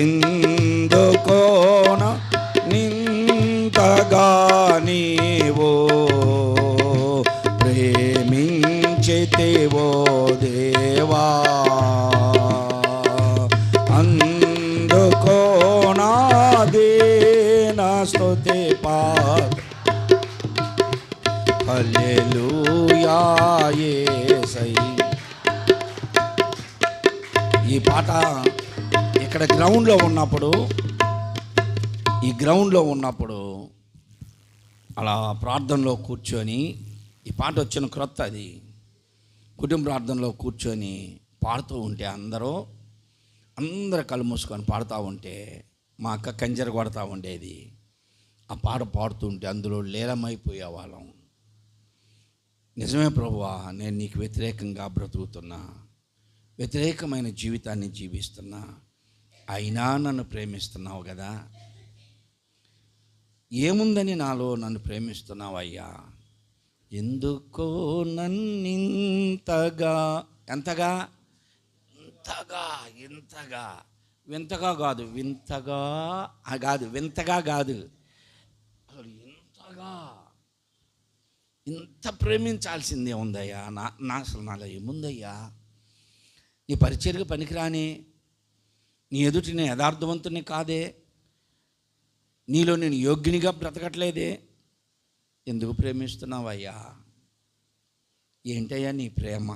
ఎందుకోన నింతగా నీవో ప్రేమించితివో దేవా, అందుకోనా దీన స్తుతి పాద హల్లెలూయా యేసయ్యా. ఈ పాట ఇక్కడ గ్రౌండ్లో ఉన్నప్పుడు అలా ప్రార్థనలో కూర్చొని, ఈ పాట వచ్చిన క్రొత్త, అది కుటుంబ ప్రార్థనలో కూర్చొని పాడుతూ ఉంటే అందరూ కళ్ళు మూసుకొని పాడుతూ ఉంటే మా అక్క కంజర కొడతా ఉండేది. ఆ పాట పాడుతుంటే అందులో లీలమైపోయేవాళ్ళం. నిజమే ప్రభువా, నేను నీకు వ్యతిరేకంగా బ్రతుకుతున్నా, వ్యతిరేకమైన జీవితాన్ని జీవిస్తున్నా, అయినా నన్ను ప్రేమిస్తున్నావు కదా, ఏముందని నాలో నన్ను ప్రేమిస్తున్నావు అయ్యా, ఎందుకో నన్నింతగా, ఎంతగా, ఇంతగా, ఇంతగా, వింతగా కాదు, వింతగా కాదు, వింతగా కాదు, అసలు ఇంతగా, ఇంత ప్రేమించాల్సిందే ఉందయ్యా, అసలు నాలో ఏముందయ్యా, నీ పరిచర్యకు పనికిరాని, నీ ఎదుటి నేను యథార్థవంతుని కాదే, నీలో నేను యోగ్యునిగా బ్రతకట్లేదే, ఎందుకు ప్రేమిస్తున్నావయ్యా, ఏంటయ్యా నీ ప్రేమ?